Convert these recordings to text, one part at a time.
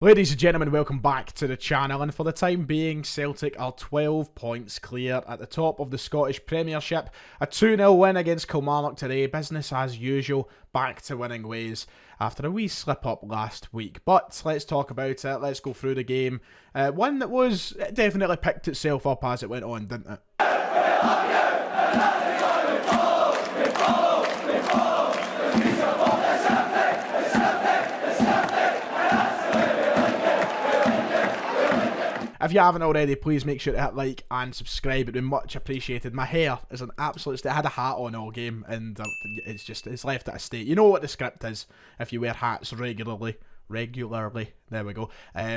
Ladies and gentlemen, welcome back to the channel, and for the time being, Celtic are 12 points clear at the top of the Scottish Premiership. A 2-0 win against Kilmarnock today, business as usual, back to winning ways after a wee slip-up last week. But let's talk about it, let's go through the game. One that was definitely picked itself up as it went on, didn't it? If you haven't already, please make sure to hit like and subscribe. It'd be much appreciated. My hair is an absolute state. I had a hat on all game, and it's left at a state. You know what the script is if you wear hats regularly. There we go.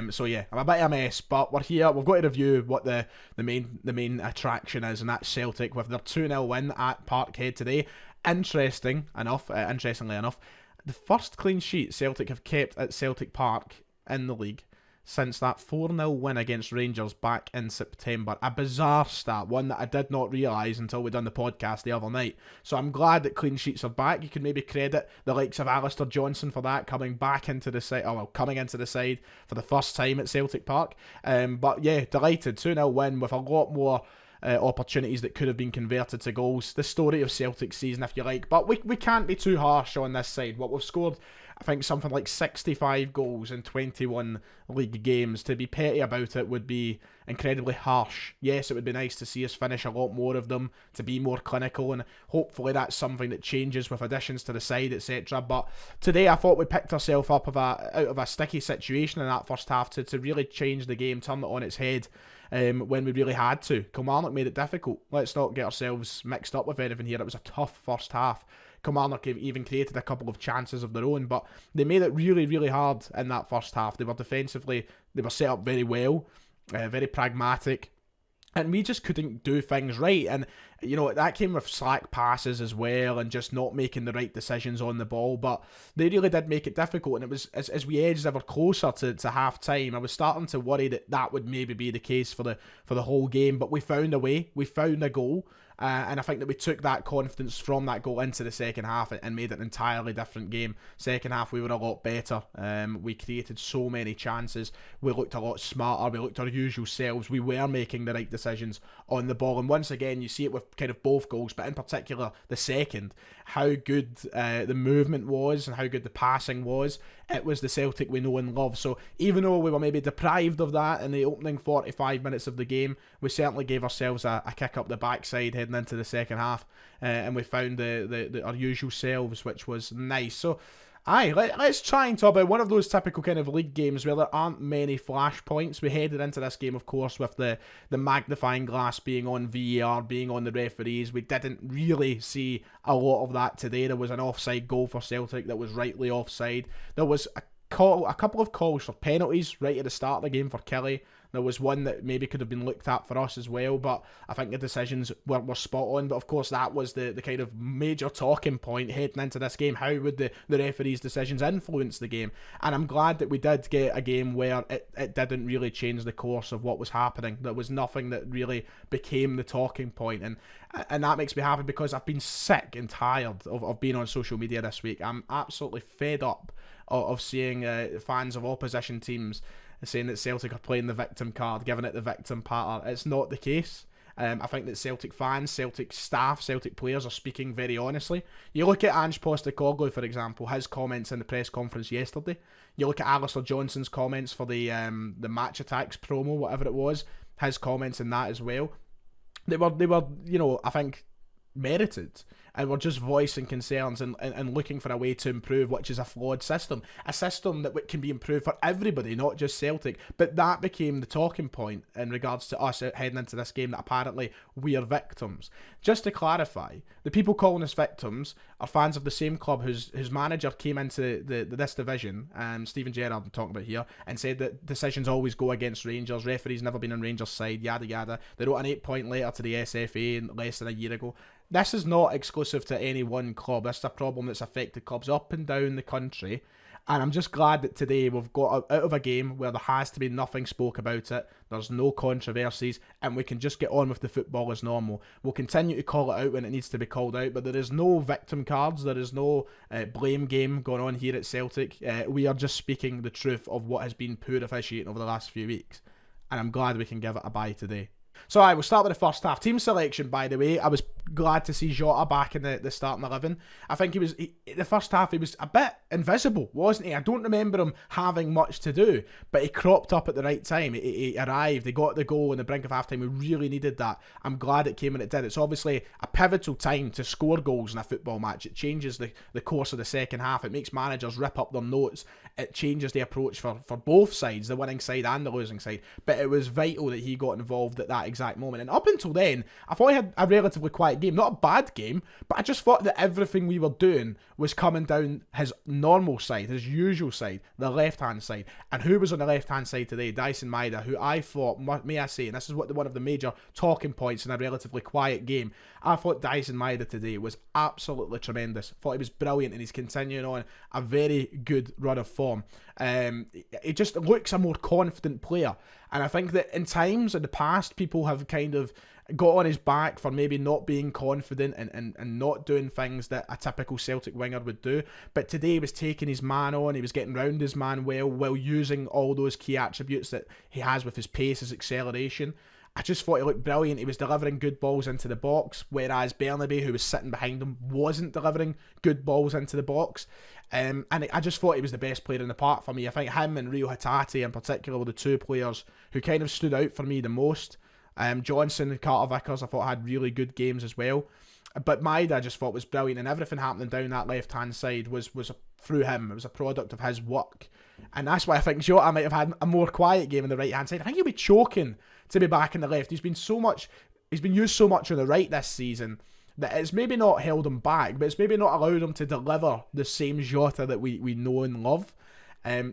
So yeah, I'm a bit of a mess, but we're here. We've got to review what the main attraction is, and that's Celtic with their 2-0 win at Parkhead today. Interestingly enough, the first clean sheet Celtic have kept at Celtic Park in the league since that 4-0 win against Rangers back in September. A bizarre stat, one that I did not realise until we done the podcast the other night. So I'm glad that clean sheets are back. You can maybe credit the likes of Alistair Johnson for that, coming into the side for the first time at Celtic Park. But yeah, delighted. 2-0 win with a lot more opportunities that could have been converted to goals. The story of Celtic's season, if you like. But we can't be too harsh on this side. What we've scored, I think something like 65 goals in 21 league games. To be petty about it would be incredibly harsh. Yes, it would be nice to see us finish a lot more of them, to be more clinical, and hopefully that's something that changes with additions to the side, etc. But today I thought we picked ourselves up out of a sticky situation in that first half to really change the game, turn it on its head. When we really had to. Kilmarnock made it difficult. Let's not get ourselves mixed up with anything here. It was a tough first half. Kilmarnock even created a couple of chances of their own, but they made it really, really hard in that first half. They were defensively, they were set up very well, very pragmatic, and we just couldn't do things right. And, you know, that came with slack passes as well and just not making the right decisions on the ball. But they really did make it difficult. And it was, as we edged ever closer to half-time, I was starting to worry that would maybe be the case for the whole game. But we found a way. We found a goal. And I think that we took that confidence from that goal into the second half and made it an entirely different game. Second half, we were a lot better. We created so many chances. We looked a lot smarter. We looked our usual selves. We were making the right decisions on the ball. And once again, you see it with kind of both goals, but in particular the second, how good the movement was and how good the passing was. It was the Celtic we know and love. So even though we were maybe deprived of that in the opening 45 minutes of the game, we certainly gave ourselves a kick up the backside heading into the second half, and we found our usual selves, which was nice. So let's try and talk about one of those typical kind of league games where there aren't many flashpoints. We headed into this game, of course, with the magnifying glass being on VAR, being on the referees. We didn't really see a lot of that today. There was an offside goal for Celtic that was rightly offside. There was a couple of calls for penalties right at the start of the game for Killie. There was one that maybe could have been looked at for us as well, but I think the decisions were spot on. But of course, that was the kind of major talking point heading into this game. How would the referees' decisions influence the game? And I'm glad that we did get a game where it didn't really change the course of what was happening. There was nothing that really became the talking point. And that makes me happy because I've been sick and tired of being on social media this week. I'm absolutely fed up of seeing fans of opposition teams saying that Celtic are playing the victim card, giving it the victim patter. It's not the case. I think that Celtic fans, Celtic staff, Celtic players are speaking very honestly. You look at Ange Postecoglou, for example, his comments in the press conference yesterday. You look at Alistair Johnson's comments for the Match Attacks promo, whatever it was, his comments in that as well. They were, you know, I think merited, and we're just voicing concerns and looking for a way to improve, which is a flawed system, a system that can be improved for everybody, not just Celtic. But that became the talking point in regards to us heading into this game, that apparently we are victims. Just to clarify, the people calling us victims are fans of the same club whose manager came into this division, Stephen Gerrard I'm talking about here, and said that decisions always go against Rangers, referees never been on Rangers' side, yada yada. They wrote an 8-point letter to the SFA less than a year ago. This is not exclusive to any one club. This is a problem that's affected clubs up and down the country. And I'm just glad that today we've got out of a game where there has to be nothing spoke about it. There's no controversies, and we can just get on with the football as normal. We'll continue to call it out when it needs to be called out, but there is no victim cards. There is no blame game going on here at Celtic. We are just speaking the truth of what has been poor officiating over the last few weeks. And I'm glad we can give it a bye today. So I will start with the first half. Team selection, by the way, I was glad to see Jota back in the starting 11. I think the first half, he was a bit invisible, wasn't he? I don't remember him having much to do, but he cropped up at the right time. He arrived, he got the goal on the brink of half-time. We really needed that. I'm glad it came when it did. It's obviously a pivotal time to score goals in a football match. It changes the course of the second half. It makes managers rip up their notes. It changes the approach for both sides, the winning side and the losing side. But it was vital that he got involved at that exact moment. And up until then, I thought he had a relatively quiet game. Not a bad game, but I just thought that everything we were doing was coming down his normal side, his usual side, the left-hand side. And who was on the left-hand side today? Dyson Maeda, who I thought, may I say, and this is one of the major talking points in a relatively quiet game, I thought Dyson Maeda today was absolutely tremendous. Thought he was brilliant, and he's continuing on a very good run of form. He just looks a more confident player. And I think that in times in the past, people have kind of got on his back for maybe not being confident and not doing things that a typical Celtic winger would do. But today he was taking his man on, he was getting round his man well, while using all those key attributes that he has with his pace, his acceleration. I just thought he looked brilliant. He was delivering good balls into the box, whereas Bernabe, who was sitting behind him, wasn't delivering good balls into the box. And I just thought he was the best player in the park for me. I think him and Rio Hatate in particular were the two players who kind of stood out for me the most. Johnson and Carter Vickers I thought had really good games as well. But Maeda I just thought was brilliant, and everything happening down that left-hand side was through him. It was a product of his work. And that's why I think Jota might have had a more quiet game on the right-hand side. I think he'll be choking to be back in the left. He's been used so much on the right this season that it's maybe not held him back, but it's maybe not allowed him to deliver the same Jota that we know and love.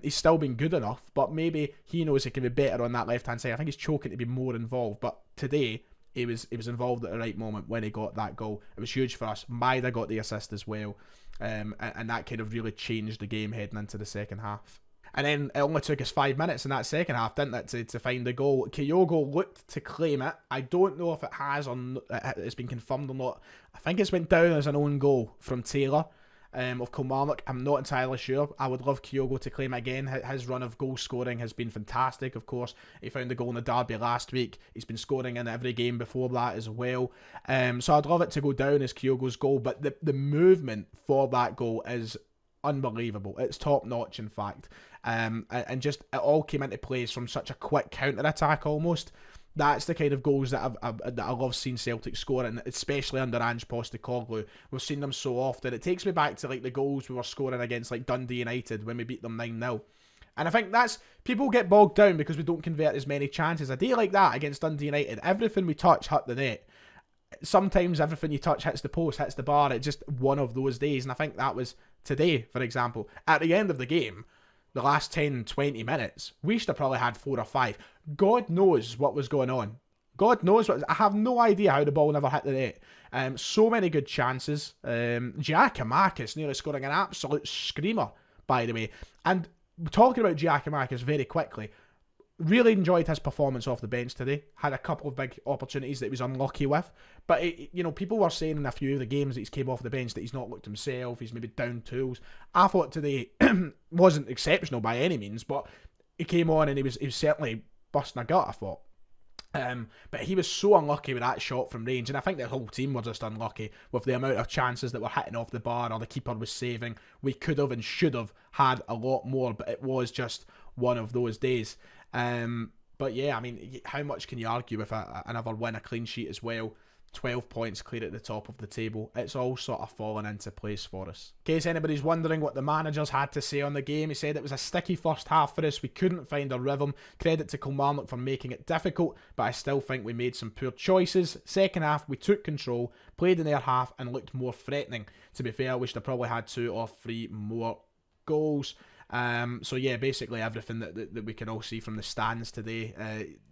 He's still been good enough, but maybe he knows he can be better on that left-hand side. I think he's choking to be more involved, but today he was involved at the right moment when he got that goal. It was huge for us. Maeda got the assist as well, and that kind of really changed the game heading into the second half. And then it only took us 5 minutes in that second half, didn't it, to find the goal. Kyogo looked to claim it. I don't know if it has or it's been confirmed or not. I think it's went down as an own goal from Taylor of Kilmarnock. I'm not entirely sure. I would love Kyogo to claim it again. His run of goal scoring has been fantastic, of course. He found the goal in the derby last week. He's been scoring in every game before that as well. So I'd love it to go down as Kyogo's goal, but the movement for that goal is unbelievable. It's top notch, in fact. And just it all came into place from such a quick counter attack almost. That's the kind of goals that I love seeing Celtic score, and especially under Ange Postecoglou. We've seen them so often. It takes me back to like the goals we were scoring against like Dundee United when we beat them 9-0. And I think that's, people get bogged down because we don't convert as many chances. A day like that against Dundee United, everything we touch hit the net. Sometimes everything you touch hits the post, hits the bar. It's just one of those days. And I think that was today, for example. At the end of the game, the last 10-20 minutes, we should have probably had 4 or 5. God knows what was going on. God knows what. I have no idea how the ball never hit the net. So many good chances. Giacomakis nearly scoring an absolute screamer, by the way. And talking about Giacomakis very quickly, really enjoyed his performance off the bench today. Had a couple of big opportunities that he was unlucky with. But, people were saying in a few of the games that he's came off the bench that he's not looked himself, he's maybe down tools. I thought today wasn't exceptional by any means, but he came on and he was certainly busting a gut, I thought. But he was so unlucky with that shot from range, and I think the whole team were just unlucky with the amount of chances that were hitting off the bar or the keeper was saving. We could have and should have had a lot more, but it was just one of those days. But yeah, I mean, how much can you argue with another win, a clean sheet as well? 12 points clear at the top of the table. It's all sort of fallen into place for us. In case anybody's wondering what the managers had to say on the game, he said it was a sticky first half for us. We couldn't find a rhythm. Credit to Kilmarnock for making it difficult, but I still think we made some poor choices. Second half, we took control, played in their half, and looked more threatening. To be fair, we should have probably had 2 or 3 more goals. So yeah, basically everything that we can all see from the stands today.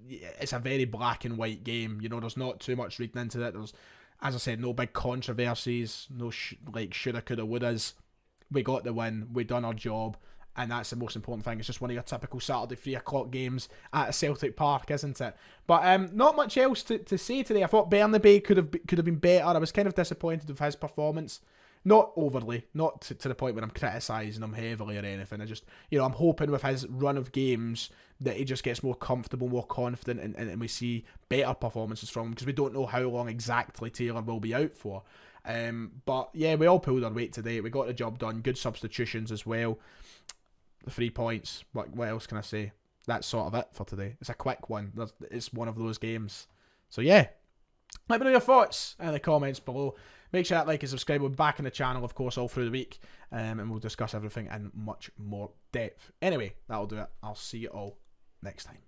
It's a very black and white game. There's not too much reading into it. There's, as I said, no big controversies, no shoulda, coulda, wouldas. We got the win. We done our job, and that's the most important thing. It's just one of your typical Saturday 3 o'clock games at a Celtic Park, isn't it? But not much else to say today. I thought Bernabei could have been better. I was kind of disappointed with his performance. Not overly, not to the point where I'm criticising him heavily or anything. I just, I'm hoping with his run of games that he just gets more comfortable, more confident, and we see better performances from him, because we don't know how long exactly Taylor will be out for. But yeah, we all pulled our weight today. We got the job done. Good substitutions as well. The 3 points. What else can I say? That's sort of it for today. It's a quick one. It's one of those games. So yeah, let me know your thoughts in the comments below. Make sure that like and subscribe. We'll be back in the channel, of course, all through the week. And we'll discuss everything in much more depth. Anyway, that'll do it. I'll see you all next time.